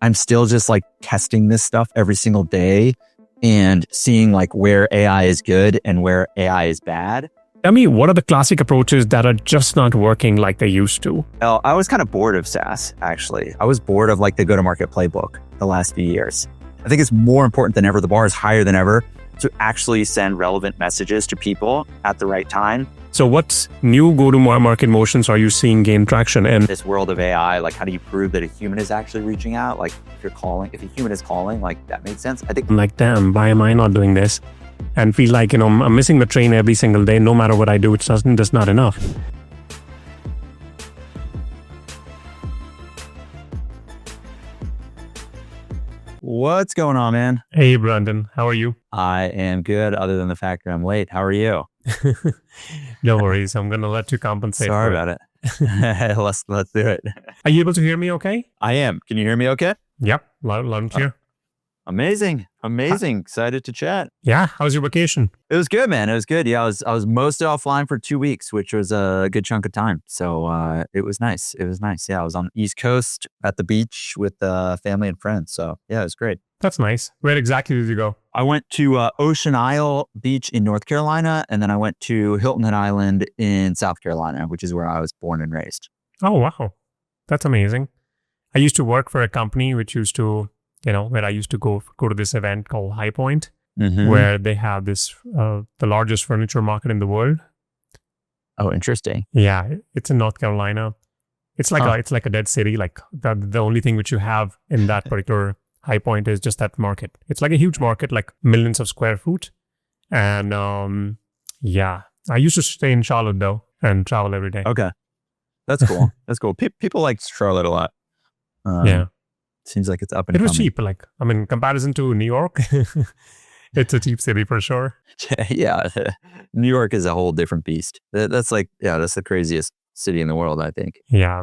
I'm still just like testing this stuff every single day and seeing like where AI is good and where AI is bad. Tell me, what are the classic approaches that are just not working like they used to? Well, I was kind of bored of SaaS, actually. I was bored of like the go-to-market playbook the last few years. I think it's more important than ever. The bar is higher than ever to actually send relevant messages to people at the right time. So what new go-to-market motions are you seeing gain traction in? This world of AI, like how do you prove that a human is actually reaching out? Like if a human is calling, like that makes sense. I think I'm like, damn, why am I not doing this? And feel like, I'm missing the train every single day. No matter what I do, it's just not enough. What's going on, man? Hey, Brandon, how are you? I am good, other than the fact that I'm late. How are you? No worries. I'm going to let you compensate. Sorry about it. Let's do it. Are you able to hear me okay? I am. Can you hear me okay? Yep. Loud and clear. Amazing. Excited to chat. Yeah. How was your vacation? It was good, man. It was good. Yeah, I was mostly offline for 2 weeks, which was a good chunk of time. So it was nice. Yeah, I was on the East Coast at the beach with family and friends. So yeah, it was great. That's nice. Where exactly did you go? I went to Ocean Isle Beach in North Carolina, and then I went to Hilton Head Island in South Carolina, which is where I was born and raised. Oh, wow. That's amazing. I used to work for a company which used to, where I used to go to this event called High Point, where they have this, the largest furniture market in the world. Oh, interesting. Yeah, it's in North Carolina. It's like it's like a dead city. Like the only thing which you have in that particular High Point is just that market. It's like a huge market, like millions of square feet. And yeah, I used to stay in Charlotte though and travel every day. Okay. That's cool. That's cool. People like Charlotte a lot. Yeah. Seems like it's up and coming. It was cheap. Like, in comparison to New York, it's a cheap city for sure. Yeah. New York is a whole different beast. That's the craziest city in the world, I think. Yeah.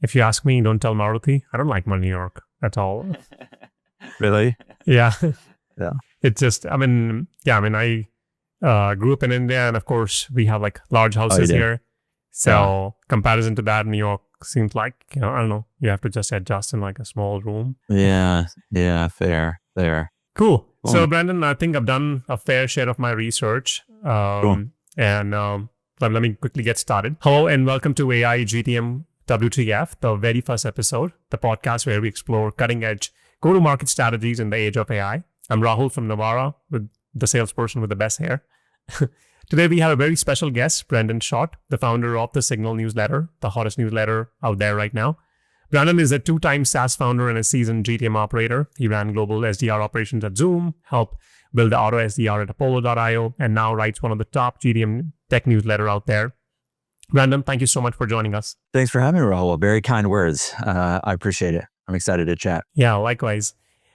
If you ask me, don't tell Maruti. I don't like New York at all. Really? Yeah. Yeah. It's just, I grew up in India, and of course we have like large houses here. So comparison to that, New York seems like, I don't know, you have to just adjust in like a small room. Yeah. Fair. Cool. So Brandon, I think I've done a fair share of my research. Cool. And let me quickly get started. Hello and welcome to ex-GTM WTF, the very first episode, the podcast where we explore cutting edge go-to-market strategies in the age of AI. I'm Rahul from Navara, with the salesperson with the best hair. Today, we have a very special guest, Brandon Schott, the founder of the Signal newsletter, the hottest newsletter out there right now. Brandon is a two-time SaaS founder and a seasoned GTM operator. He ran global SDR operations at Zoom, helped build the auto SDR at Apollo.io, and now writes one of the top GTM tech newsletter out there. Brandon, thank you so much for joining us. Thanks for having me, Rahul. Very kind words. I appreciate it. I'm excited to chat. Yeah, likewise.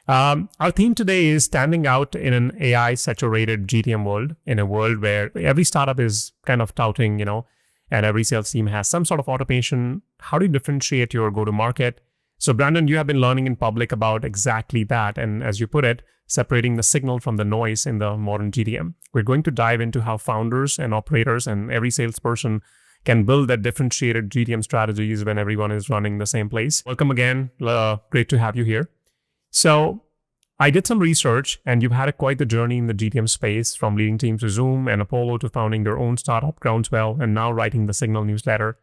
Our theme today is standing out in an AI-saturated GTM world, in a world where every startup is kind of touting, and every sales team has some sort of automation. How do you differentiate your go-to-market? So, Brandon, you have been learning in public about exactly that. And as you put it, separating the signal from the noise in the modern GTM. We're going to dive into how founders and operators and every salesperson can build that differentiated GTM strategies when everyone is running the same place. Welcome again. Great to have you here. So I did some research, and you've had quite the journey in the GTM space, from leading teams to Zoom and Apollo to founding their own startup, Groundswell, and now writing the Signal newsletter.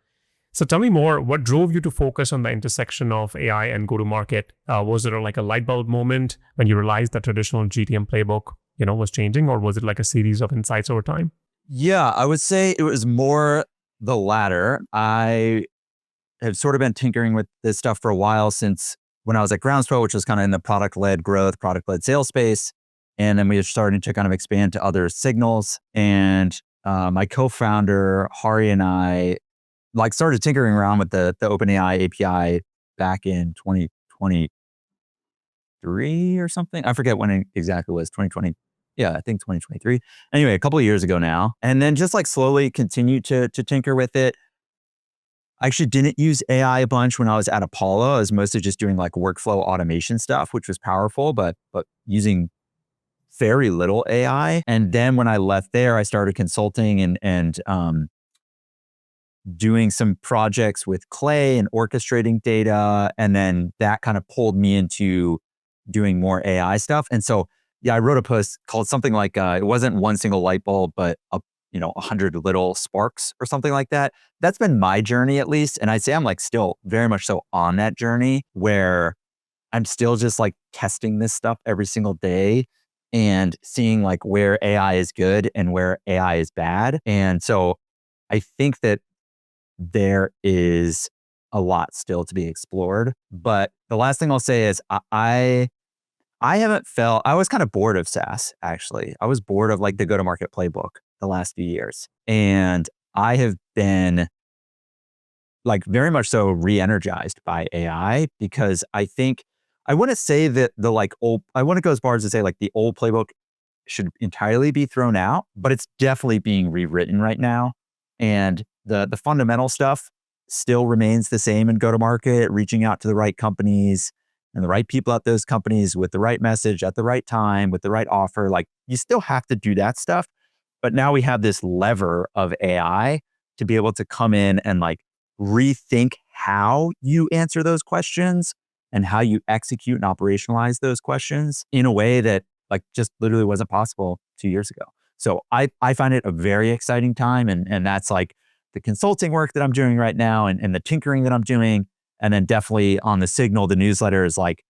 So tell me more, what drove you to focus on the intersection of AI and go-to-market? Was there like a light bulb moment when you realized that traditional GTM playbook, was changing, or was it like a series of insights over time? Yeah, I would say it was more the latter. I have sort of been tinkering with this stuff for a while, since when I was at Groundswell, which was kind of in the product-led growth, product-led sales space. And then we were starting to kind of expand to other signals. And my co-founder, Hari, and I started tinkering around with the OpenAI API back in 2023 or something. I forget when it exactly was, 2020. Yeah, I think 2023. Anyway, a couple of years ago now. And then just slowly continued to tinker with it. I actually didn't use AI a bunch when I was at Apollo. I was mostly just doing workflow automation stuff, which was powerful, but using very little AI. And then when I left there, I started consulting and doing some projects with Clay and orchestrating data. And then that kind of pulled me into doing more AI stuff. And so, yeah, I wrote a post called something like, it wasn't one single light bulb, but 100 little sparks or something like that. That's been my journey at least. And I'd say I'm like still very much so on that journey where I'm still just like testing this stuff every single day and seeing like where AI is good and where AI is bad. And so I think that there is a lot still to be explored. But the last thing I'll say is I haven't felt I was kind of bored of SaaS actually. I was bored of like the go-to-market playbook the last few years. And I have been like very much so re-energized by AI because I think I wouldn't say that the like old I wouldn't go as far as to say like the old playbook should entirely be thrown out, but it's definitely being rewritten right now. And the fundamental stuff still remains the same in go to market, reaching out to the right companies and the right people at those companies with the right message at the right time with the right offer. Like you still have to do that stuff, but now we have this lever of AI to be able to come in and like rethink how you answer those questions and how you execute and operationalize those questions in a way that like just literally wasn't possible 2 years ago. So I find it a very exciting time. And that's like the consulting work that I'm doing right now and the tinkering that I'm doing. And then definitely on the Signal, the newsletter is like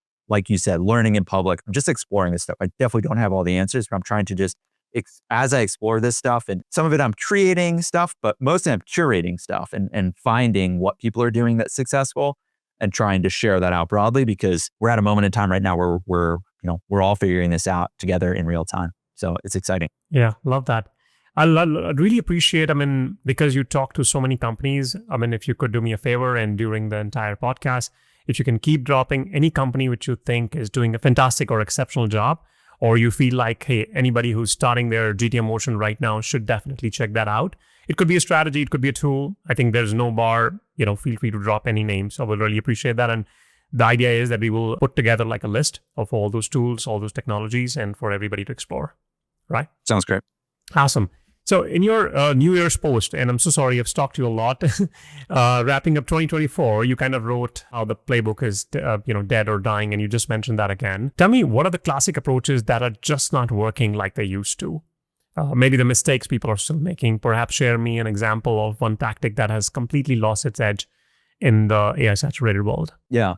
you said, learning in public. I'm just exploring this stuff. I definitely don't have all the answers, but I'm trying to just as I explore this stuff, and some of it I'm creating stuff, but mostly I'm curating stuff and finding what people are doing that's successful and trying to share that out broadly because we're at a moment in time right now where we're all figuring this out together in real time. So it's exciting. Yeah, love that. I'd really appreciate, I mean, because you talk to so many companies, I mean, if you could do me a favor and during the entire podcast, if you can keep dropping any company which you think is doing a fantastic or exceptional job, or you feel like, hey, anybody who's starting their GTM motion right now should definitely check that out. It could be a strategy, it could be a tool. I think there's no bar, feel free to drop any name. So I will really appreciate that. And the idea is that we will put together like a list of all those tools, all those technologies, and for everybody to explore. Right? Sounds great. Awesome. So in your New Year's post, and I'm so sorry I've stalked you a lot, wrapping up 2024, you kind of wrote how the playbook is, dead or dying, and you just mentioned that again. Tell me, what are the classic approaches that are just not working like they used to? Maybe the mistakes people are still making. Perhaps share me an example of one tactic that has completely lost its edge in the AI saturated world. Yeah.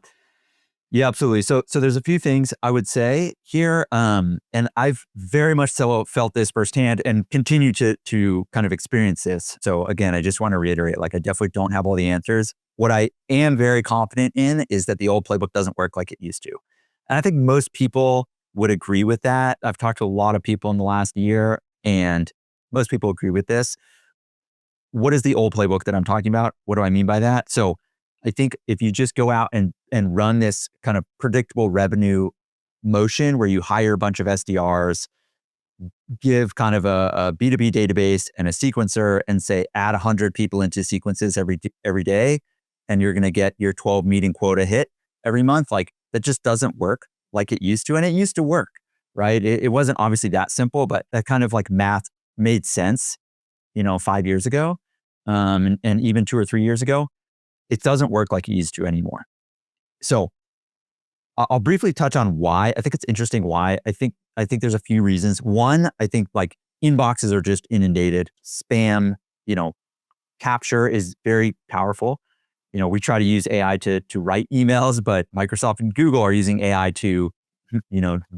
Yeah, absolutely. So there's a few things I would say here, and I've very much so felt this firsthand and continue to kind of experience this. So again, I just want to reiterate, like I definitely don't have all the answers. What I am very confident in is that the old playbook doesn't work like it used to. And I think most people would agree with that. I've talked to a lot of people in the last year, and most people agree with this. What is the old playbook that I'm talking about? What do I mean by that? So I think if you just go out and run this kind of predictable revenue motion where you hire a bunch of SDRs, give kind of a B2B database and a sequencer and say, add 100 people into sequences every day, and you're going to get your 12 meeting quota hit every month. Like that just doesn't work like it used to. And it used to work, right? It wasn't obviously that simple, but that kind of like math made sense, 5 years ago. And even 2 or 3 years ago. It doesn't work like it used to anymore. So I'll briefly touch on why. I think it's interesting why. I think there's a few reasons. One, I think like inboxes are just inundated. Spam, capture is very powerful. We try to use AI to write emails, but Microsoft and Google are using AI to,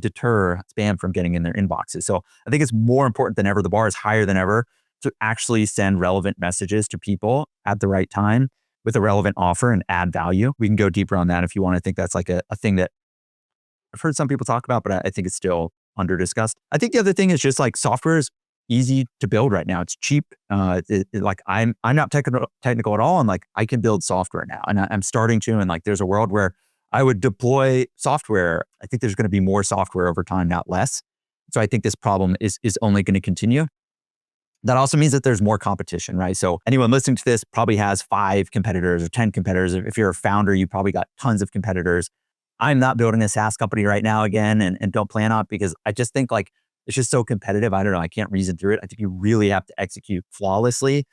deter spam from getting in their inboxes. So I think it's more important than ever. The bar is higher than ever to actually send relevant messages to people at the right time with a relevant offer and add value. We can go deeper on that if you want. I think that's like a thing that I've heard some people talk about, but I think it's still under discussed. I think the other thing is just like software is easy to build right now. It's cheap. Like I'm not technical at all. And like I can build software now and I'm starting to, and like there's a world where I would deploy software. I think there's going to be more software over time, not less. So I think this problem is only going to continue. That also means that there's more competition, right? So anyone listening to this probably has 5 competitors or 10 competitors. If you're a founder, you probably got tons of competitors. I'm not building a SaaS company right now again and don't plan on it because I just think like it's just so competitive. I don't know. I can't reason through it. I think you really have to execute flawlessly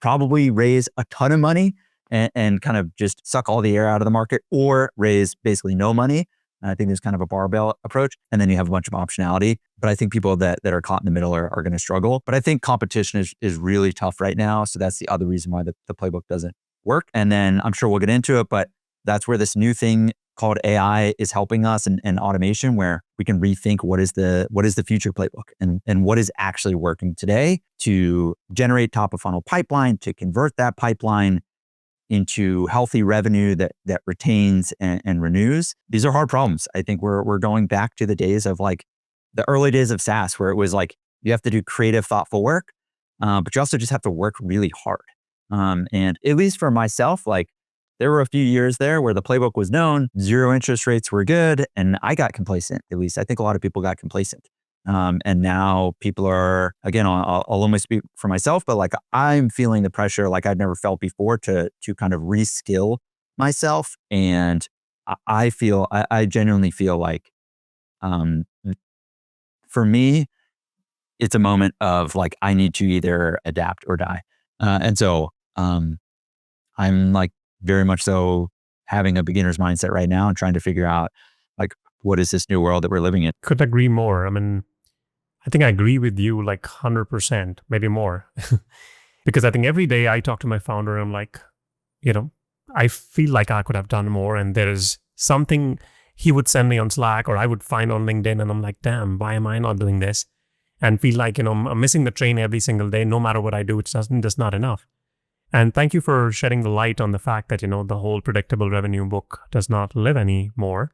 probably raise a ton of money and kind of just suck all the air out of the market, or raise basically no money. And I think there's kind of a barbell approach, and then you have a bunch of optionality. But I think people that are caught in the middle are going to struggle. But I think competition is really tough right now. So that's the other reason why the playbook doesn't work. And then I'm sure we'll get into it, but that's where this new thing called AI is helping us, and automation, where we can rethink what is the future playbook, and what is actually working today to generate top of funnel pipeline, to convert that pipeline into healthy revenue that retains and renews. These are hard problems. I think we're going back to the days of like the early days of SaaS, where it was like you have to do creative, thoughtful work, but you also just have to work really hard. And at least for myself, like there were a few years there where the playbook was known, zero interest rates were good, and I got complacent. At least I think a lot of people got complacent. And now people are, again, I'll only speak for myself, but like I'm feeling the pressure like I've never felt before to kind of reskill myself. And I genuinely feel like, for me, it's a moment of like, I need to either adapt or die. And so I'm like very much so having a beginner's mindset right now and trying to figure out like, what is this new world that we're living in? Could agree more. I mean, I think I agree with you like 100%, maybe more. Because I think every day I talk to my founder, I'm like, I feel like I could have done more. And there is something he would send me on Slack or I would find on LinkedIn. And I'm like, damn, why am I not doing this? And feel like, I'm missing the train every single day. No matter what I do, it's just not enough. And thank you for shedding the light on the fact that, the whole predictable revenue book does not live anymore.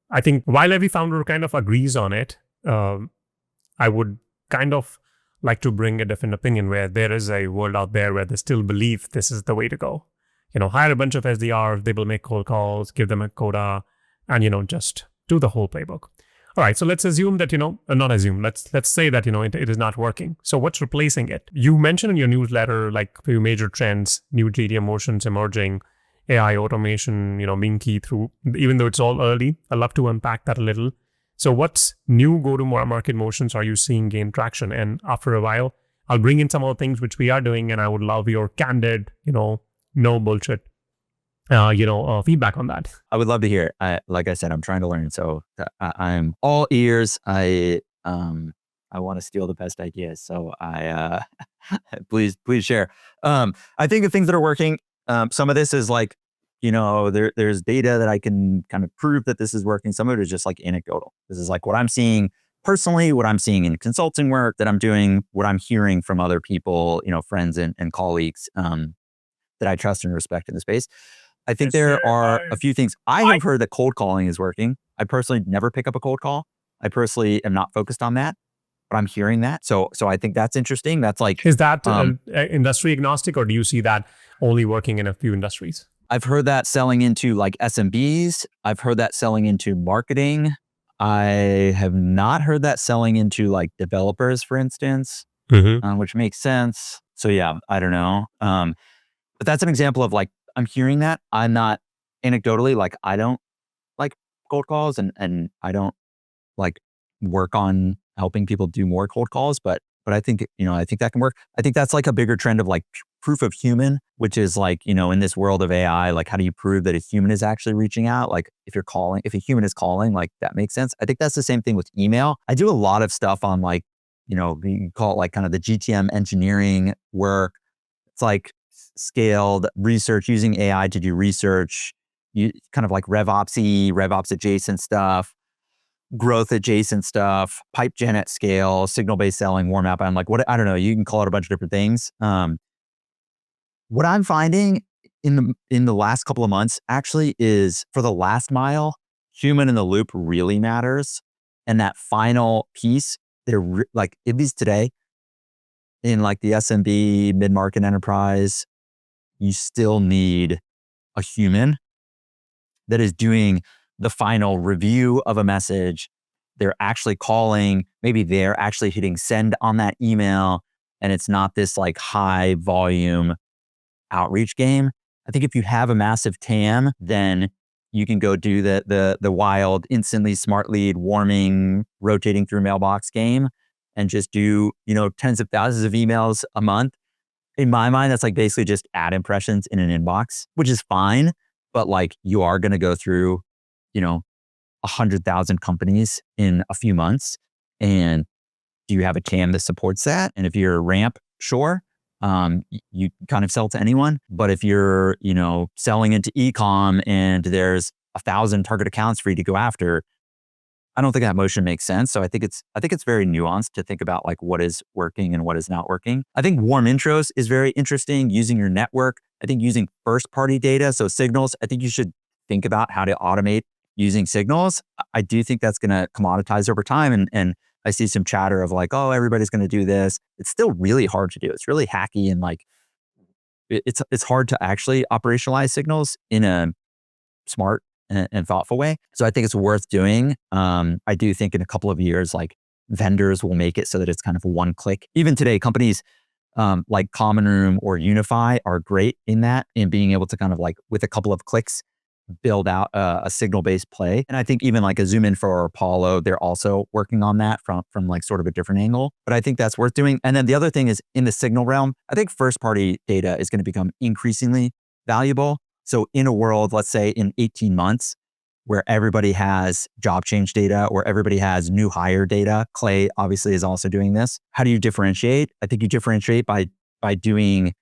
I think while every founder kind of agrees on it, I would kind of like to bring a different opinion where there is a world out there where they still believe this is the way to go. Hire a bunch of SDRs, they will make cold calls, give them a quota, and, just do the whole playbook. All right, so let's assume that, not assume, let's say that, it is not working. So what's replacing it? You mentioned in your newsletter, like a few major trends, new GTM motions emerging, AI automation, being key through, even though it's all early. I'd love to unpack that a little. So what's new go-to-market motions are you seeing gain traction? And after a while, I'll bring in some of the things which we are doing, and I would love your candid, no bullshit, feedback on that. I would love to hear it. Like I said, I'm trying to learn. So I'm all ears. I want to steal the best ideas. So please share. I think the things that are working, some of this is like, there's data that I can kind of prove that this is working. Some of it is just like anecdotal. This is like what I'm seeing personally, what I'm seeing in consulting work that I'm doing, what I'm hearing from other people, friends and colleagues that I trust and respect in the space. I think there are a few things. I have heard that cold calling is working. I personally never pick up a cold call. I personally am not focused on that, but I'm hearing that. So I think that's interesting. That's like, is that industry agnostic, or do you see that only working in a few industries? I've heard that selling into like SMBs. I've heard that selling into marketing. I have not heard that selling into like developers, for instance, which makes sense. So yeah, I don't know. But that's an example of like, I'm hearing that. I'm not anecdotally, like I don't like cold calls and I don't like work on helping people do more cold calls, but I think, I think that can work. I think that's like a bigger trend of like proof of human, which is like, in this world of AI, like how do you prove that a human is actually reaching out? Like if a human is calling, like that makes sense. I think that's the same thing with email. I do a lot of stuff on like, you can call it like kind of the GTM engineering work. It's like scaled research using AI to do research, kind of like RevOps adjacent stuff, growth adjacent stuff, pipe gen at scale, signal-based selling, warm up. I'm like, I don't know, you can call it a bunch of different things. What I'm finding in the last couple of months actually is for the last mile, human in the loop really matters. And that final piece, they're like, at least today, in like the SMB, mid-market enterprise, you still need a human that is doing the final review of a message. They're actually calling, maybe they're actually hitting send on that email, and it's not this like high volume outreach game. I think if you have a massive TAM, then you can go do the wild, instantly smart lead, warming, rotating through mailbox game and just do, tens of thousands of emails a month in my mind, that's like basically just ad impressions in an inbox, which is fine. But like you are going to go through, you know, 100,000 companies in a few months. And do you have a TAM that supports that? And if you're a ramp, sure. You kind of sell to anyone. But if you're, selling into e-com and there's 1,000 target accounts for you to go after, I don't think that motion makes sense. So I think it's very nuanced to think about like what is working and what is not working. I think warm intros is very interesting, using your network. I think using first party data, so signals, I think you should think about how to automate using signals. I do think that's going to commoditize over time. And I see some chatter of like, oh, everybody's going to do this. It's still really hard to do. It's really hacky and like it's hard to actually operationalize signals in a smart and thoughtful way. So I think it's worth doing. I do think in a couple of years, like vendors will make it so that it's kind of one click. Even today, companies like Common Room or Unify are great in that, in being able to kind of like with a couple of clicks build out a signal-based play. And I think even like a ZoomInfo or Apollo, they're also working on that from like sort of a different angle. But I think that's worth doing. And then the other thing is in the signal realm, I think first-party data is going to become increasingly valuable. So in a world, let's say in 18 months, where everybody has job change data or everybody has new hire data, Clay obviously is also doing this. How do you differentiate? I think you differentiate by looking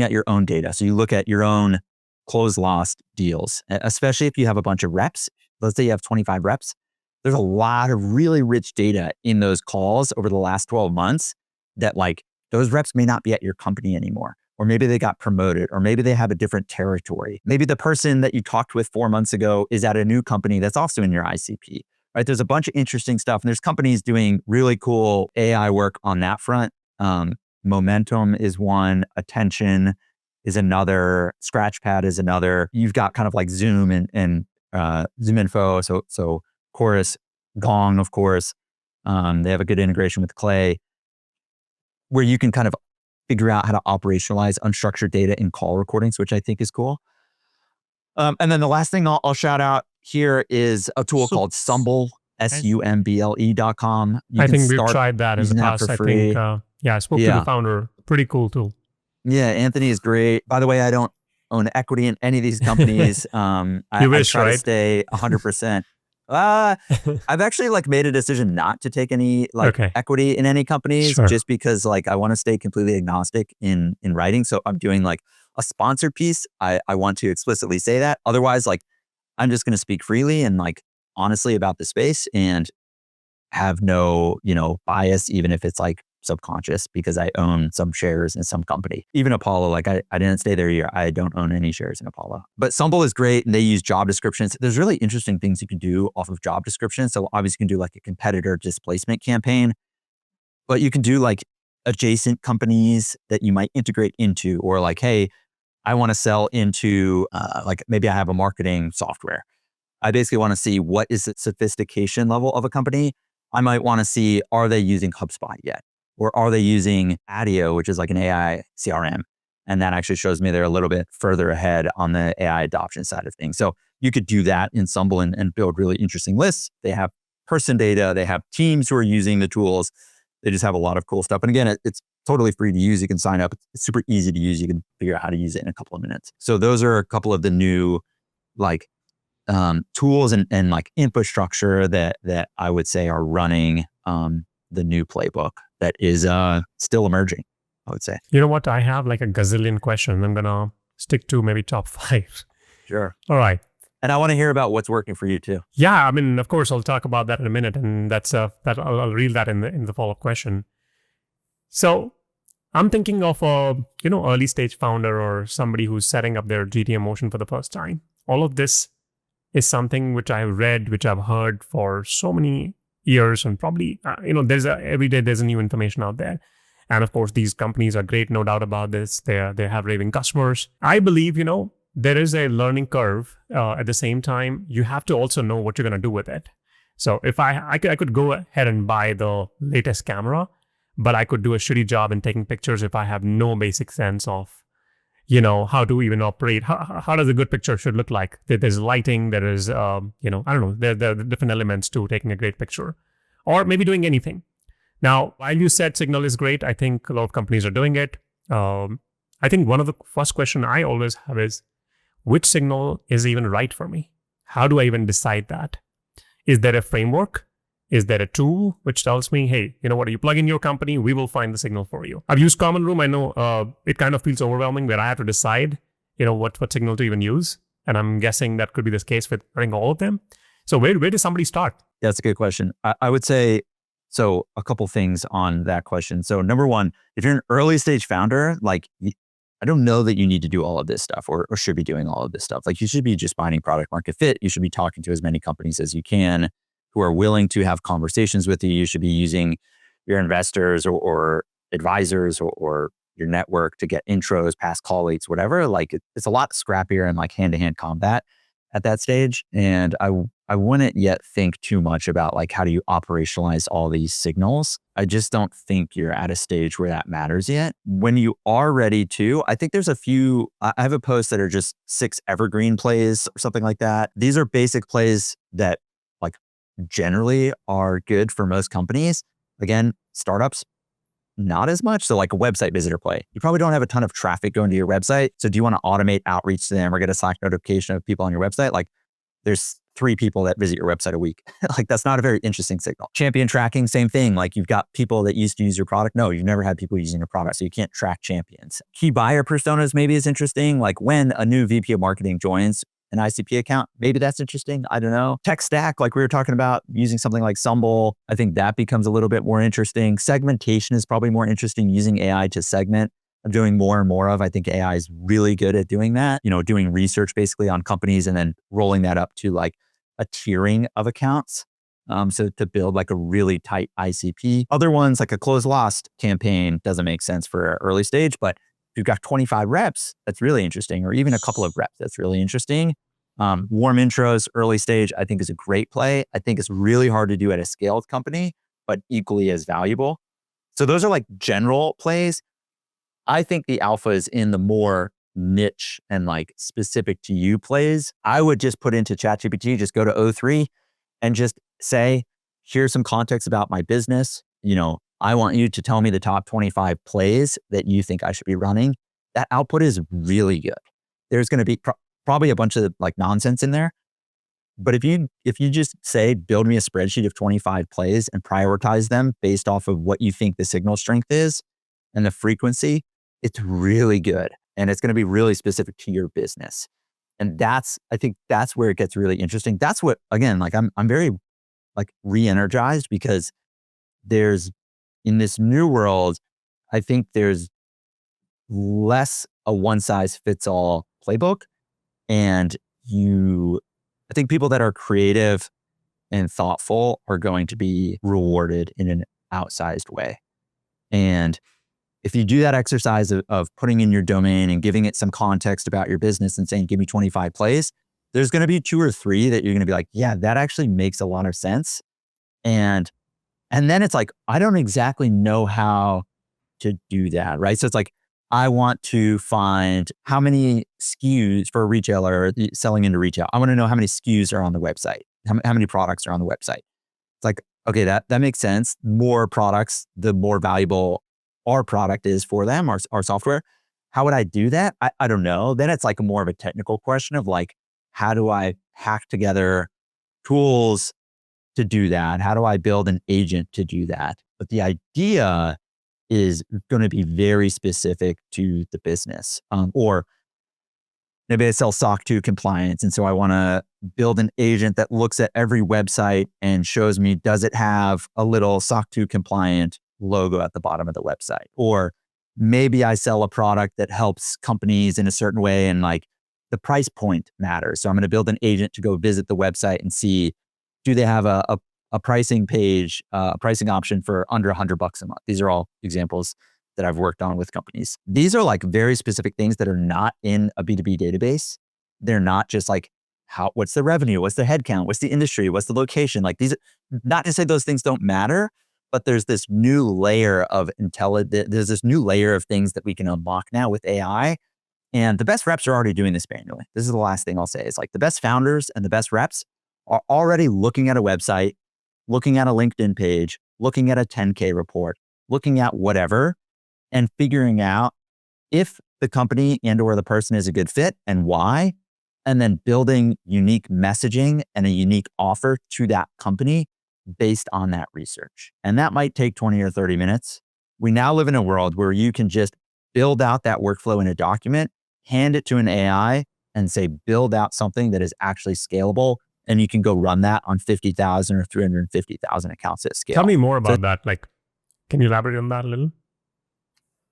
at your own data. So you look at your own close lost deals, especially if you have a bunch of reps. Let's say you have 25 reps. There's a lot of really rich data in those calls over the last 12 months that like those reps may not be at your company anymore. Or maybe they got promoted, or maybe they have a different territory. Maybe the person that you talked with 4 months ago is at a new company that's also in your ICP, right? There's a bunch of interesting stuff. And there's companies doing really cool AI work on that front. Momentum is one, Attention is another, Scratchpad is another. You've got kind of like Zoom and ZoomInfo. So Chorus, Gong, of course. They have a good integration with Clay, where you can kind of figure out how to operationalize unstructured data in call recordings, which I think is cool. And then the last thing I'll shout out here is a tool called Sumble, SUMBLE.com. I think we've tried that in the past. I think, I spoke to the founder. Pretty cool tool. Yeah, Anthony is great. By the way, I don't own equity in any of these companies. I try to stay 100%. I've actually like made a decision not to take any equity in any companies, just because like I want to stay completely agnostic in writing. So I'm doing like a sponsored piece. I want to explicitly say that. Otherwise, like I'm just going to speak freely and like honestly about the space and have no, bias, even if it's like subconscious, because I own some shares in some company. Even Apollo, like I didn't stay there a year. I don't own any shares in Apollo. But Sumble is great and they use job descriptions. There's really interesting things you can do off of job descriptions. So obviously you can do like a competitor displacement campaign, but you can do like adjacent companies that you might integrate into, or like, hey, I want to sell into like maybe I have a marketing software. I basically want to see what is the sophistication level of a company. I might want to see, are they using HubSpot yet? Or are they using Adio, which is like an AI CRM? And that actually shows me they're a little bit further ahead on the AI adoption side of things. So you could do that in Sumble and build really interesting lists. They have person data. They have teams who are using the tools. They just have a lot of cool stuff. And again, it's totally free to use. You can sign up. It's super easy to use. You can figure out how to use it in a couple of minutes. So those are a couple of the new like tools and like infrastructure that I would say are running the new playbook that is still emerging, I would say. You know what? I have like a gazillion questions. I'm going to stick to maybe top 5. Sure. All right. And I want to hear about what's working for you too. Yeah, I mean, of course, I'll talk about that in a minute, and that I'll reel that in the follow-up question. So I'm thinking of a early stage founder or somebody who's setting up their GTM motion for the first time. All of this is something which I've read, which I've heard for so many years, and probably every day there's new information out there. And of course, these companies are great, no doubt about this. They have raving customers. I believe there is a learning curve. At the same time, you have to also know what you're going to do with it. So if I could go ahead and buy the latest camera, but I could do a shitty job in taking pictures if I have no basic sense of how to even operate. How does a good picture should look like? There's lighting, there is, I don't know, there are different elements to taking a great picture, or maybe doing anything. Now, while you said Signal is great, I think a lot of companies are doing it. I think one of the first question I always have is, which signal is even right for me? How do I even decide that? Is there a framework? Is there a tool which tells me, hey, you know what, you plug in your company, we will find the signal for you? I've used Common Room. I know it kind of feels overwhelming where I have to decide, what signal to even use. And I'm guessing that could be the case with running all of them. So where does somebody start? That's a good question. I would say, so a couple things on that question. So number one, if you're an early stage founder, I don't know that you need to do all of this stuff or should be doing all of this stuff. Like you should be just finding product market fit. You should be talking to as many companies as you can who are willing to have conversations with you. You should be using your investors or advisors or your network to get intros, past colleagues, whatever. Like it's a lot scrappier and like hand-to-hand combat at that stage. And I wouldn't yet think too much about like how do you operationalize all these signals. I just don't think you're at a stage where that matters yet. When you are ready to, I think there's a few, I have a post that are just 6 evergreen plays or something like that. These are basic plays that like generally are good for most companies. Again, startups, not as much. So like a website visitor play, you probably don't have a ton of traffic going to your website. So do you want to automate outreach to them or get a Slack notification of people on your website? Like there's 3 people that visit your website a week. Like that's not a very interesting signal. Champion tracking, same thing. Like you've got people that used to use your product. No, you've never had people using your product. So you can't track champions. Key buyer personas maybe is interesting. Like when a new VP of marketing joins an ICP account, maybe that's interesting. I don't know. Tech stack, like we were talking about, using something like Sumble, I think that becomes a little bit more interesting. Segmentation is probably more interesting, using AI to segment. I'm doing more and more of. I think AI is really good at doing that, doing research basically on companies and then rolling that up to like a tiering of accounts. So to build like a really tight ICP. Other ones like a close lost campaign doesn't make sense for early stage, but if you've got 25 reps, that's really interesting, or even a couple of reps, that's really interesting. Warm intros, early stage, I think is a great play. I think it's really hard to do at a scaled company, but equally as valuable. So those are like general plays. I think the alpha is in the more niche and like specific to you plays. I would just put into ChatGPT, just go to O3 and just say, here's some context about my business. I want you to tell me the top 25 plays that you think I should be running. That output is really good. There's going to be probably a bunch of like nonsense in there. But if you just say, build me a spreadsheet of 25 plays and prioritize them based off of what you think the signal strength is and the frequency, it's really good. And it's going to be really specific to your business. And I think that's where it gets really interesting. That's what, again, like I'm very like re-energized because in this new world, I think there's less a one size fits all playbook. And I think people that are creative and thoughtful are going to be rewarded in an outsized way. And if you do that exercise of putting in your domain and giving it some context about your business and saying, give me 25 plays, there's going to be 2 or 3 that you're going to be like, yeah, that actually makes a lot of sense. And then it's like, I don't exactly know how to do that, right? So it's like, I want to find how many SKUs for a retailer selling into retail. I want to know how many SKUs are on the website, how many products are on the website. It's like, okay, that makes sense. More products, the more valuable our product is for them, our software. How would I do that? I don't know. Then it's like more of a technical question of like, how do I hack together tools to do that? How do I build an agent to do that? But the idea is going to be very specific to the business. Or maybe I sell SOC 2 compliance. And so I want to build an agent that looks at every website and shows me, does it have a little SOC 2 compliant logo at the bottom of the website? Or maybe I sell a product that helps companies in a certain way and like the price point matters. So I'm going to build an agent to go visit the website and see, do they have a pricing page, a pricing option for under $100 a month? These are all examples that I've worked on with companies. These are like very specific things that are not in a B2B database. They're not just like, what's the revenue? What's the headcount? What's the industry? What's the location? Like these, not to say those things don't matter, but there's this new layer of intelligence. There's this new layer of things that we can unlock now with AI. And the best reps are already doing this manually. This is the last thing I'll say is like the best founders and the best reps are already looking at a website, looking at a LinkedIn page, looking at a 10K report, looking at whatever, and figuring out if the company and or the person is a good fit and why, and then building unique messaging and a unique offer to that company based on that research. And that might take 20 or 30 minutes. We now live in a world where you can just build out that workflow in a document, hand it to an AI and say, build out something that is actually scalable. And you can go run that on 50,000 or 350,000 accounts at scale. Tell me more So about that. Like, can you elaborate on that a little?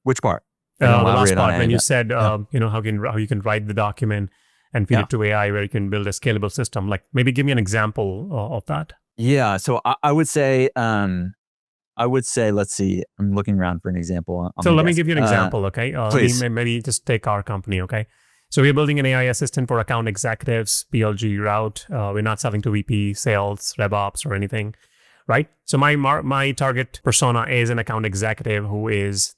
which part? The last elaborate on part any when of you that. said, Yeah. how you can write the document and feed Yeah. it to AI where you can build a scalable system. Like, maybe give me an example of that. Yeah. So I would say, let's see, I'm looking around for an example on So my let me desk. give you an example, okay? Let me Please. maybe just take our company, okay? So we're building an AI assistant for account executives, PLG route. We're not selling to VP, sales, RevOps, or anything, right? So my target persona is an account executive who has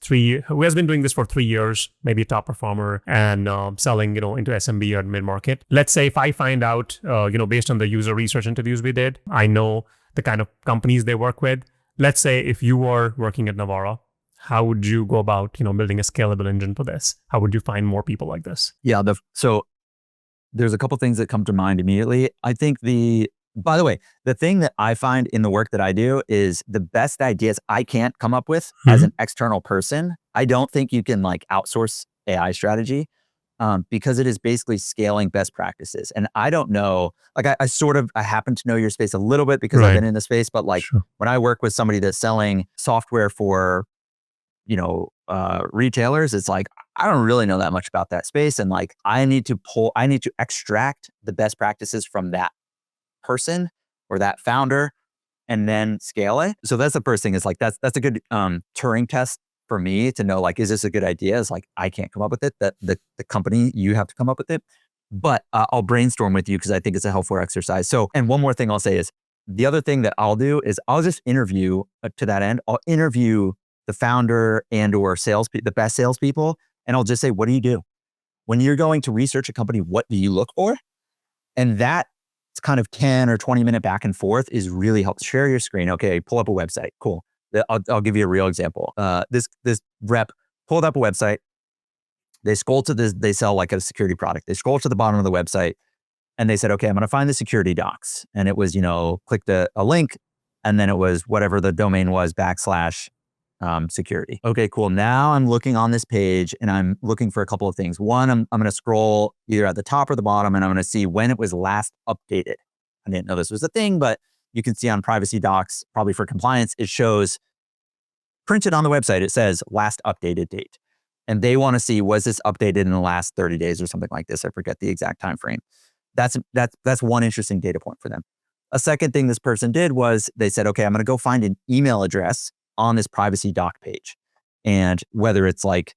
been doing this for 3 years, maybe a top performer, and selling into SMB or mid market. Let's say if I find out based on the user research interviews we did, I know the kind of companies they work with. Let's say if you were working at Navarra, how would you go about building a scalable engine for this? How would you find more people like this? Yeah. So there's a couple things that come to mind immediately. I think by the way, the thing that I find in the work that I do is the best ideas I can't come up with as an external person. I don't think you can like outsource AI strategy because it is basically scaling best practices. And I don't know, like I happen to know your space a little bit because I've Right. been in the space, but like Sure. when I work with somebody that's selling software for retailers, it's like, I don't really know that much about that space. And like, I need to extract the best practices from that person or that founder and then scale it. So that's the first thing is like, that's a good Turing test for me to know, like, is this a good idea? It's like, I can't come up with it, that the company, you have to come up with it. But I'll brainstorm with you because I think it's a helpful exercise. So, and one more thing I'll say is the other thing that I'll do is I'll just interview to that end. I'll interview the founder and or the best salespeople. And I'll just say, what do you do? When you're going to research a company, what do you look for? And that kind of 10 or 20-minute back and forth is really helpful. Share your screen. Okay, pull up a website. Cool. I'll give you a real example. This rep pulled up a website. They scroll to this, they sell like a security product. They scroll to the bottom of the website and they said, okay, I'm going to find the security docs. And it was, clicked a link and then it was whatever the domain was / security. Okay, cool. Now I'm looking on this page and I'm looking for a couple of things. One, I'm going to scroll either at the top or the bottom and I'm going to see when it was last updated. I didn't know this was a thing, but you can see on privacy docs, probably for compliance, it shows printed on the website. It says last updated date. And they want to see, was this updated in the last 30 days or something like this? I forget the exact time frame. That's one interesting data point for them. A second thing this person did was they said, okay, I'm going to go find an email address on this privacy doc page. And whether it's like,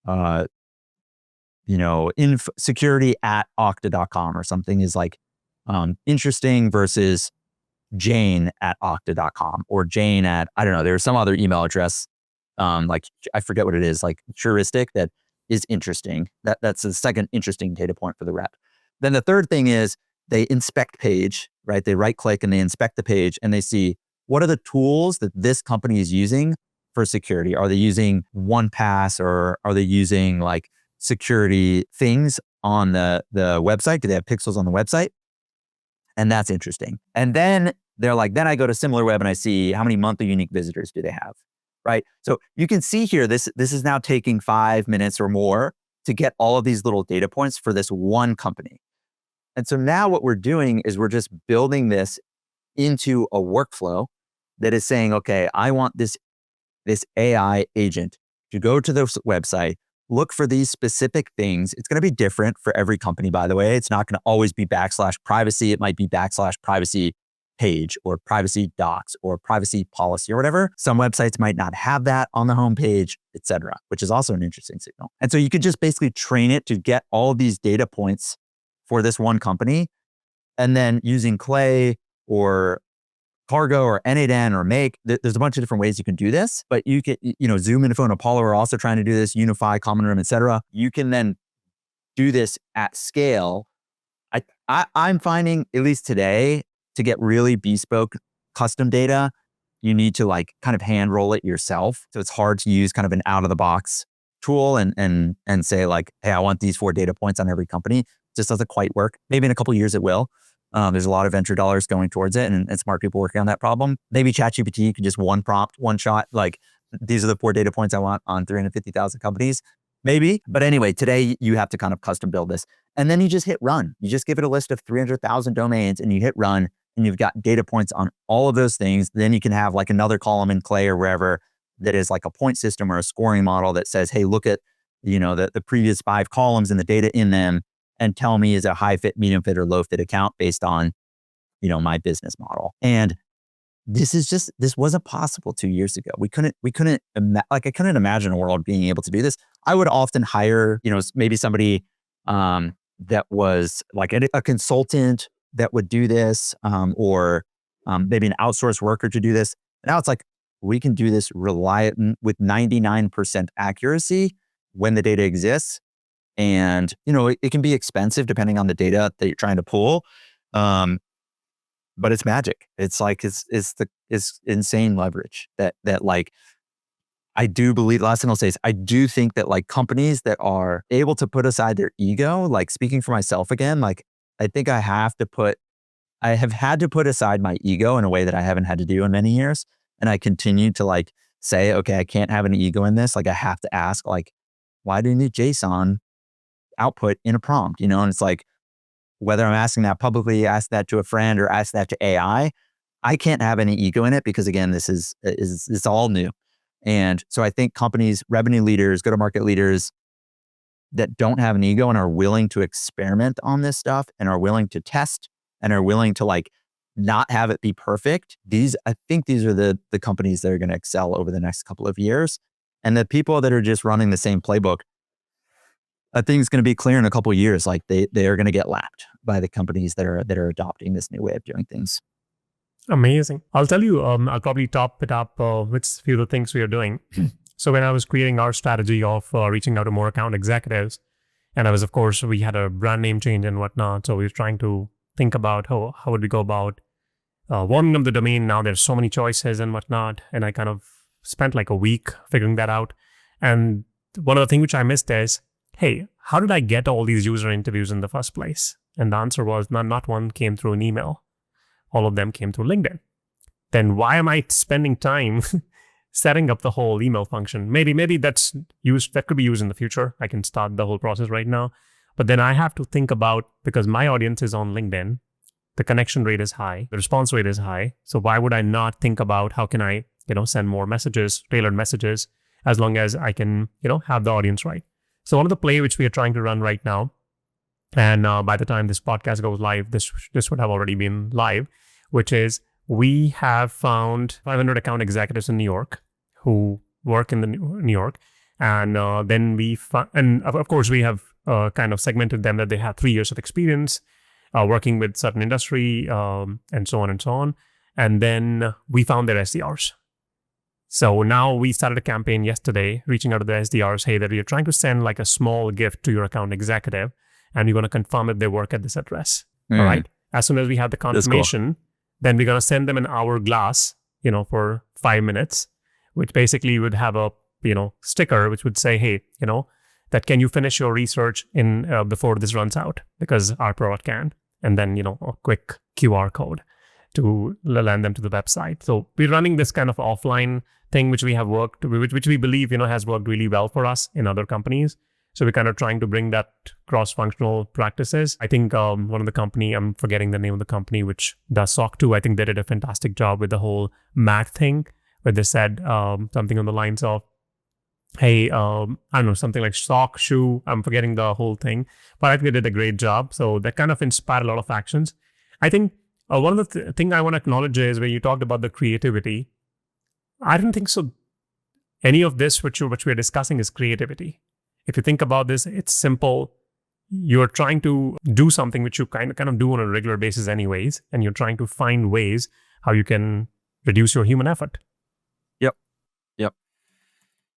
security@okta.com or something is like interesting versus Jane@okta.com or Jane at, I don't know, there's some other email address. Like I forget what it is, like heuristic that is interesting. That's the second interesting data point for the rep. Then the third thing is they inspect page, right? They right click and they inspect the page and they see what are the tools that this company is using for security. Are they using 1Pass or are they using like security things on the website? Do they have pixels on the website? And that's interesting. And then they're like, then I go to SimilarWeb and I see how many monthly unique visitors do they have, right? So you can see here, this is now taking 5 minutes or more to get all of these little data points for this one company. And so now what we're doing is we're just building this into a workflow that is saying, okay, I want this AI agent to go to this website, look for these specific things. It's going to be different for every company, by the way. It's not going to always be /privacy. It might be /privacy page or privacy docs or privacy policy or whatever. Some websites might not have that on the homepage, et cetera, which is also an interesting signal. And so you could just basically train it to get all these data points for this one company. And then using Clay or Cargo or N8N or Make, there's a bunch of different ways you can do this, but you can, Zoom, Info, and Apollo are also trying to do this, Unify, Common Room, et cetera. You can then do this at scale. I'm finding, at least today, to get really bespoke custom data, you need to like kind of hand roll it yourself. So it's hard to use kind of an out of the box tool and say like, hey, I want these 4 data points on every company. It just doesn't quite work. Maybe in a couple of years it will. There's a lot of venture dollars going towards it and smart people working on that problem. Maybe ChatGPT could just one prompt, one shot, like these are the 4 data points I want on 350,000 companies. Maybe. But anyway, today you have to kind of custom build this. And then you just hit run. You just give it a list of 300,000 domains and you hit run and you've got data points on all of those things. Then you can have like another column in Clay or wherever that is like a point system or a scoring model that says, hey, look at, the previous 5 columns and the data in them and tell me is a high fit, medium fit, or low fit account based on, my business model. And this wasn't possible 2 years ago. I couldn't imagine a world being able to do this. I would often hire, maybe somebody that was like a consultant that would do this, or maybe an outsourced worker to do this. Now it's like, we can do this with 99% accuracy when the data exists. And, it can be expensive depending on the data that you're trying to pull. But it's magic. It's like, it's insane leverage that like, I do believe, last thing I'll say is I do think that like companies that are able to put aside their ego, like speaking for myself again, like I think I have had to put aside my ego in a way that I haven't had to do in many years. And I continue to like say, okay, I can't have an ego in this. Like I have to ask like, why do you need JSON output in a prompt? And it's like, whether I'm asking that publicly, ask that to a friend or ask that to AI, I can't have any ego in it because again, this is it's all new. And so I think companies, revenue leaders, go-to-market leaders that don't have an ego and are willing to experiment on this stuff and are willing to test and are willing to like not have it be perfect. I think these are the companies that are going to excel over the next couple of years. And the people that are just running the same playbook, I think it's going to be clear in a couple of years, like they are going to get lapped by the companies that are adopting this new way of doing things. Amazing. I'll tell you, I'll probably top it up with a few of the things we are doing. So when I was creating our strategy of reaching out to more account executives, and of course, we had a brand name change and whatnot. So we were trying to think about how would we go about warming up the domain. Now there's so many choices and whatnot. And I kind of spent like a week figuring that out. And one of the things which I missed is, hey, how did I get all these user interviews in the first place? And the answer was not one came through an email. All of them came through LinkedIn. Then why am I spending time setting up the whole email function? Maybe that could be used in the future. I can start the whole process right now. But then I have to think about, because my audience is on LinkedIn, the connection rate is high, the response rate is high. So why would I not think about how can I, send more messages, tailored messages, as long as I can, have the audience right. So one of the play which we are trying to run right now, and by the time this podcast goes live, this would have already been live, which is we have found 500 account executives in New York who work in the New York. And then and of course, we have kind of segmented them that they have 3 years of experience working with certain industry and so on and so on. And then we found their SDRs. So now we started a campaign yesterday, reaching out to the SDRs, hey, that you're trying to send like a small gift to your account executive, and we're going to confirm that they work at this address. All right. As soon as we have the confirmation, then we're going to send them an hourglass, for 5 minutes, which basically would have a, sticker, which would say, hey, that can you finish your research in before this runs out, because our product can. And then, a quick QR code to land them to the website. So we're running this kind of offline thing, which we have worked, which we believe, has worked really well for us in other companies. So we're kind of trying to bring that cross-functional practices. I think one of the company, I'm forgetting the name of the company, which does SOC 2, I think they did a fantastic job with the whole mat thing, where they said something on the lines of, hey, I don't know, something like sock, shoe, I'm forgetting the whole thing, but I think they did a great job. So that kind of inspired a lot of actions. I think one of the thing I want to acknowledge is where you talked about the creativity. I don't think so. Any of this which we're discussing is creativity. If you think about this, it's simple. You're trying to do something which you kind of do on a regular basis anyways, and you're trying to find ways how you can reduce your human effort. Yep.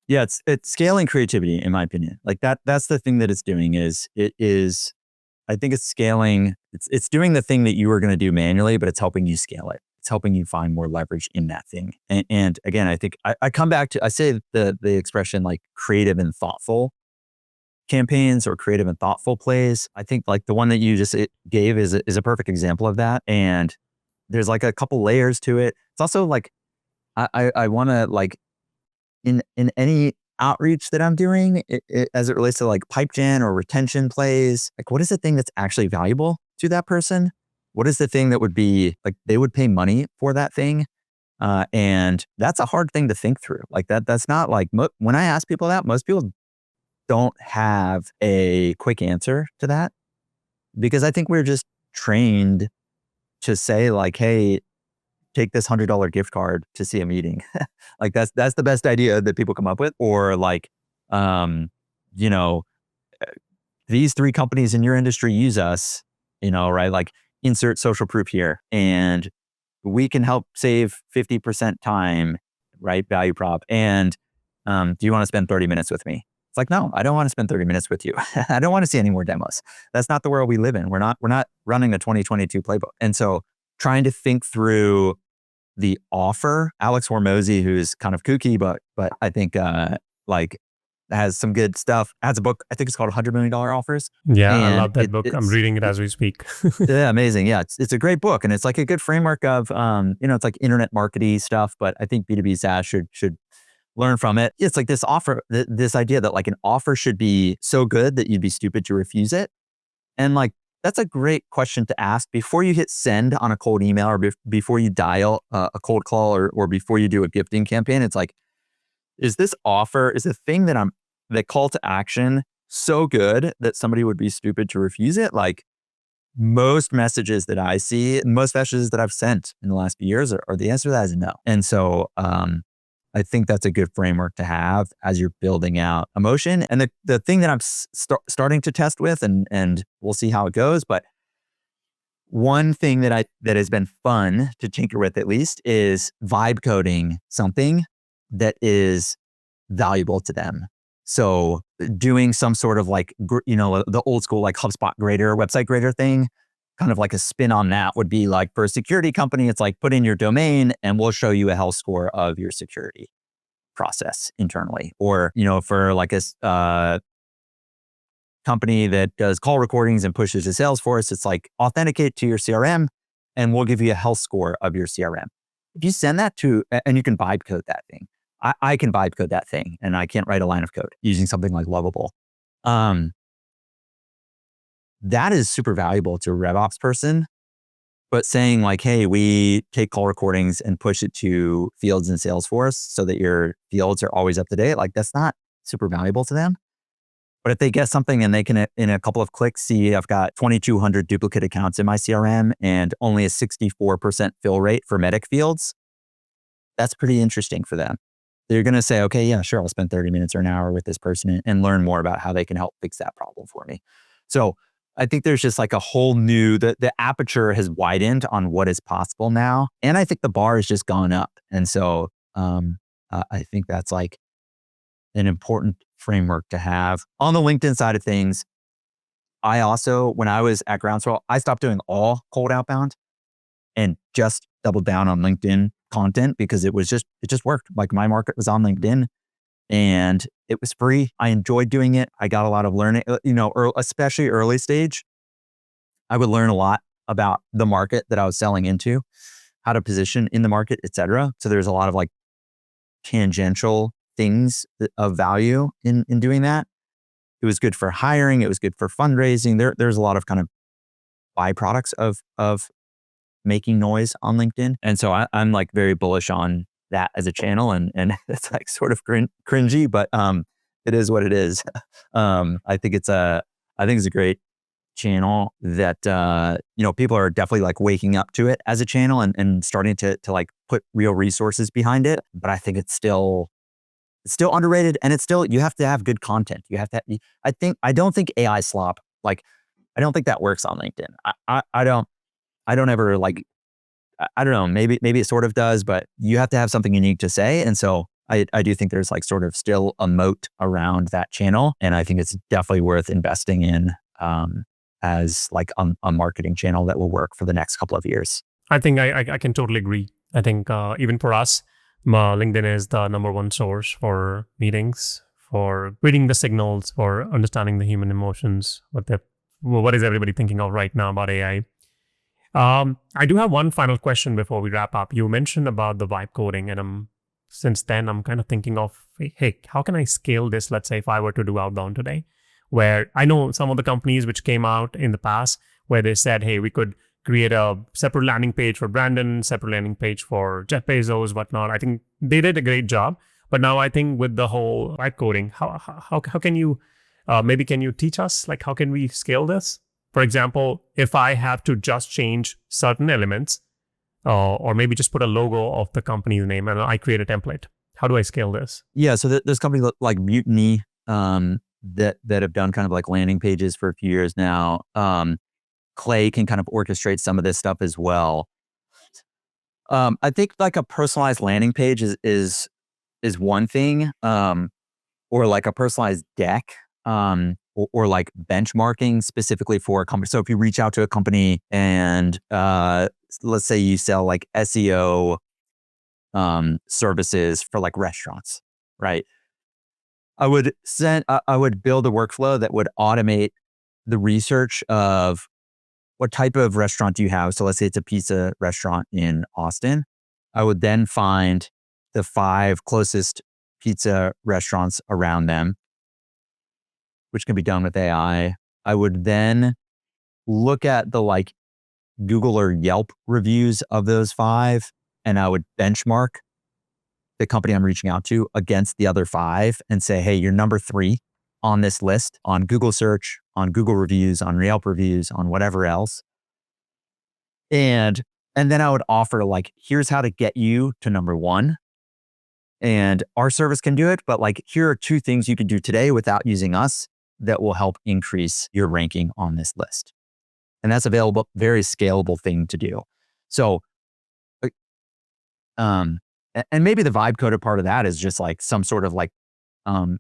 Yeah, it's scaling creativity, in my opinion. Like that's the thing that it's doing I think it's scaling, it's doing the thing that you were going to do manually, but it's helping you scale it. it's helping you find more leverage in that thing. And again, I think I come back to, I say the expression like creative and thoughtful campaigns or creative and thoughtful plays. I think like the one that you just gave is a perfect example of that. And there's like a couple layers to it. It's also like, I want to like in any outreach that I'm doing as it relates to like pipe gen or retention plays, like what is the thing that's actually valuable to that person? What is the thing that would be like they would pay money for that thing? And that's a hard thing to think through. Like that's not like when I ask people that, most people don't have a quick answer to that because I think we're just trained to say like, hey, take this $100 gift card to see a meeting. Like that's the best idea that people come up with. Or like, um, you know, these three companies in your industry use us, right? Like insert social proof here and we can help save 50% time, right? Value prop. And do you want to spend 30 minutes with me? It's like, no, I don't want to spend 30 minutes with you. I don't want to see any more demos. That's not the world we live in. We're not running the 2022 playbook. And so trying to think through the offer, Alex Hormozy, who's kind of kooky, but I think like has some good stuff, has a book, I think it's called $100 million Offers. Yeah, I And love that book. I'm reading it as we speak. yeah, amazing. Yeah, it's a great book, and it's like a good framework of it's like internet marketing stuff. But I think B2B SaaS should learn from it. It's like this offer, this idea that like an offer should be so good that you'd be stupid to refuse it, and like that's a great question to ask before you hit send on a cold email or before you dial a cold call or before you do a gifting campaign. It's like, is this offer, is the thing that the call to action so good that somebody would be stupid to refuse it? Like most messages that I see, most messages that I've sent in the last few years are the answer to that is no. And so I think that's a good framework to have as you're building out emotion. And the thing that I'm starting to test with, and we'll see how it goes, but one thing that has been fun to tinker with at least is vibe coding something that is valuable to them. So doing some sort of like, the old school like HubSpot grader, website grader thing, kind of like a spin on that would be like for a security company, it's like put in your domain and we'll show you a health score of your security process internally. Or, for like a company that does call recordings and pushes to Salesforce, it's like authenticate to your CRM and we'll give you a health score of your CRM. If you send that and you can vibe code that thing. I can vibe code that thing and I can't write a line of code using something like Lovable. That is super valuable to a RevOps person, but saying like, hey, we take call recordings and push it to fields in Salesforce so that your fields are always up to date. Like that's not super valuable to them. But if they get something and they can, in a couple of clicks, see I've got 2,200 duplicate accounts in my CRM and only a 64% fill rate for medic fields, that's pretty interesting for them. They're going to say, okay, yeah, sure, I'll spend 30 minutes or an hour with this person and learn more about how they can help fix that problem for me. So I think there's just like a whole new, the aperture has widened on what is possible now. And I think the bar has just gone up. And so I think that's like an important framework to have. On the LinkedIn side of things, I also, when I was at Groundswell, I stopped doing all cold outbound and just doubled down on LinkedIn content because it just worked. Like my market was on LinkedIn and it was free. I enjoyed doing it. I got a lot of learning, especially early stage. I would learn a lot about the market that I was selling into, how to position in the market, et cetera. So there's a lot of like tangential things of value in doing that. It was good for hiring. It was good for fundraising. There's a lot of kind of byproducts of making noise on LinkedIn. And so I'm like very bullish on that as a channel and it's like sort of cringy, but it is what it is. I think it's a great channel that people are definitely like waking up to it as a channel and starting to like put real resources behind it. But I think it's still underrated and you have to have good content. You have to I don't think AI slop, like I don't think that works on LinkedIn. I don't ever like, I don't know, maybe it sort of does, but you have to have something unique to say. And so I do think there's like sort of still a moat around that channel. And I think it's definitely worth investing in as like a marketing channel that will work for the next couple of years. I think I can totally agree. I think even for us, LinkedIn is the number one source for meetings, for reading the signals, for understanding the human emotions, what is everybody thinking of right now about AI. I do have one final question before we wrap up. You mentioned about the vibe coding, and since then I'm kind of thinking of, hey, how can I scale this? Let's say if I were to do outbound today, where I know some of the companies which came out in the past where they said, hey, we could create a separate landing page for Brandon, separate landing page for Jeff Bezos, whatnot. I think they did a great job. But now I think with the whole vibe coding, how can you maybe can you teach us like how can we scale this? For example, if I have to just change certain elements, or maybe just put a logo of the company's name and I create a template, how do I scale this? Yeah, so there's companies like Mutiny that have done kind of like landing pages for a few years now. Clay can kind of orchestrate some of this stuff as well. I think like a personalized landing page is one thing, or like a personalized deck, or like benchmarking specifically for a company. So if you reach out to a company and let's say you sell like SEO services for like restaurants, right? I would build a workflow that would automate the research of what type of restaurant do you have. So let's say it's a pizza restaurant in Austin. I would then find the 5 closest pizza restaurants around them, which can be done with AI. I would then look at the like Google or Yelp reviews of those 5, and I would benchmark the company I'm reaching out to against the other 5 and say, hey, you're number 3 on this list on Google search, on Google reviews, on Yelp reviews, on whatever else. And then I would offer like, here's how to get you to number 1. And our service can do it, but like, here are 2 things you can do today without using us that will help increase your ranking on this list. And that's available, very scalable thing to do. So, uh, and maybe the vibe coded part of that is just like some sort of like um,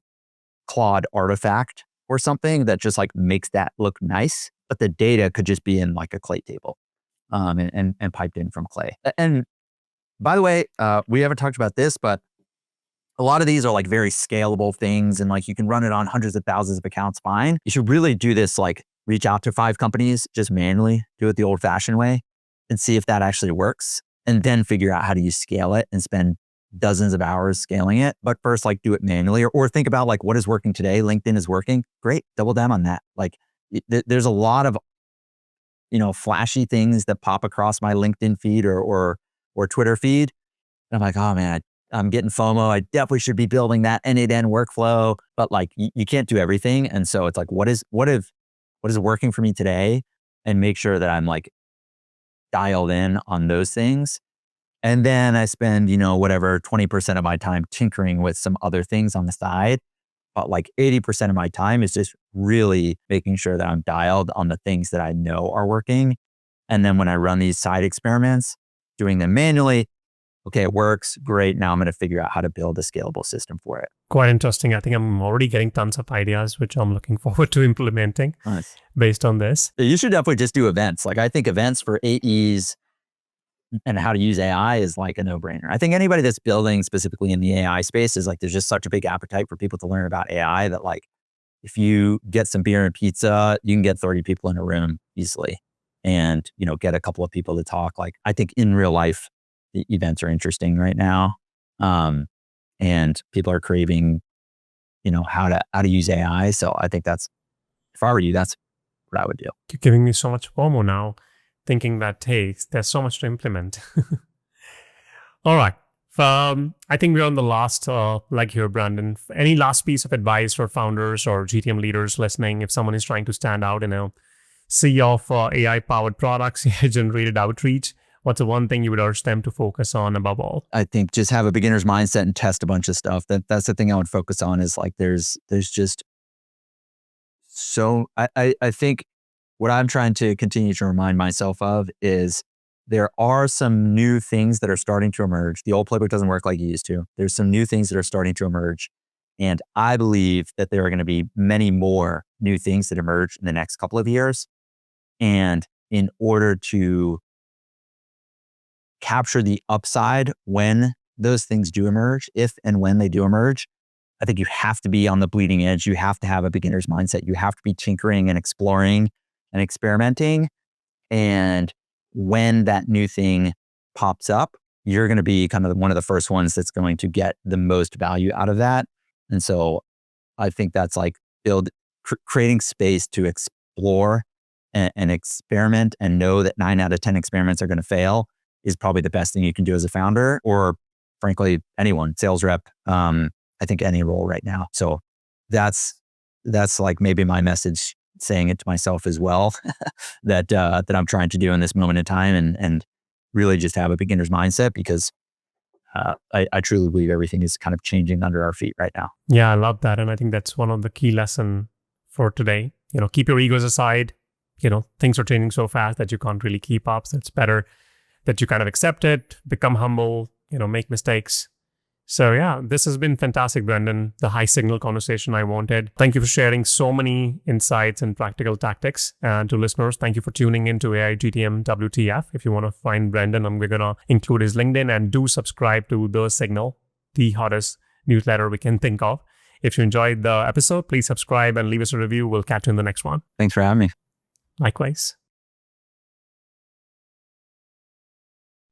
Claude artifact or something that just like makes that look nice, but the data could just be in like a Clay table, and piped in from Clay. And by the way, we haven't talked about this, but a lot of these are like very scalable things, and like you can run it on hundreds of thousands of accounts fine. You should really do this, like reach out to 5 companies, just manually do it the old fashioned way and see if that actually works. And then figure out how do you scale it and spend dozens of hours scaling it. But first, like do it manually, or think about like what is working today. LinkedIn is working. Great. Double down on that. Like there's a lot of, flashy things that pop across my LinkedIn feed or Twitter feed. And I'm like, oh man, I'm getting FOMO. I definitely should be building that end-to-end workflow, but like you can't do everything. And so it's like, what is working for me today, and make sure that I'm like dialed in on those things. And then I spend, whatever 20% of my time tinkering with some other things on the side. But like 80% of my time is just really making sure that I'm dialed on the things that I know are working. And then when I run these side experiments, doing them manually, okay, it works. Great. Now I'm going to figure out how to build a scalable system for it. Quite interesting. I think I'm already getting tons of ideas, which I'm looking forward to implementing Nice. based on this. You should definitely just do events. Like I think events for AEs and how to use AI is like a no-brainer. I think anybody that's building specifically in the AI space is like, there's just such a big appetite for people to learn about AI that like, if you get some beer and pizza, you can get 30 people in a room easily and, get a couple of people to talk. Like I think in real life, the events are interesting right now. And people are craving, how to use AI. So I think if I were you, that's what I would do. You're giving me so much FOMO now, thinking that, hey, there's so much to implement. All right. I think we're on the last leg here, Brandon. Any last piece of advice for founders or GTM leaders listening? If someone is trying to stand out in a sea of AI-powered products, AI-generated outreach, what's the one thing you would urge them to focus on above all? I think just have a beginner's mindset and test a bunch of stuff. That's the thing I would focus on is like, there's just so I think what I'm trying to continue to remind myself of is there are some new things that are starting to emerge. The old playbook doesn't work like it used to. There's some new things that are starting to emerge. And I believe that there are going to be many more new things that emerge in the next couple of years. And in order to capture the upside when those things do emerge, if and when they do emerge, I think you have to be on the bleeding edge. You have to have a beginner's mindset. You have to be tinkering and exploring and experimenting. And when that new thing pops up, you're going to be kind of one of the first ones that's going to get the most value out of that. And so I think that's like creating space to explore and experiment, and know that 9 out of 10 experiments are going to fail is probably the best thing you can do as a founder, or frankly, anyone, sales rep, I think any role right now. So that's like maybe my message, saying it to myself as well, that I'm trying to do in this moment in time, and really just have a beginner's mindset, because I truly believe everything is kind of changing under our feet right now. Yeah, I love that. And I think that's one of the key lesson for today. Keep your egos aside. Things are changing so fast that you can't really keep up. So it's better that you kind of accept it, become humble, make mistakes. So yeah, this has been fantastic, Brendan. The high signal conversation I wanted. Thank you for sharing so many insights and practical tactics. And to listeners, thank you for tuning into AI GTM WTF. If you want to find Brendan, we're going to include his LinkedIn, and do subscribe to The Signal, the hottest newsletter we can think of. If you enjoyed the episode, please subscribe and leave us a review. We'll catch you in the next one. Thanks for having me. Likewise.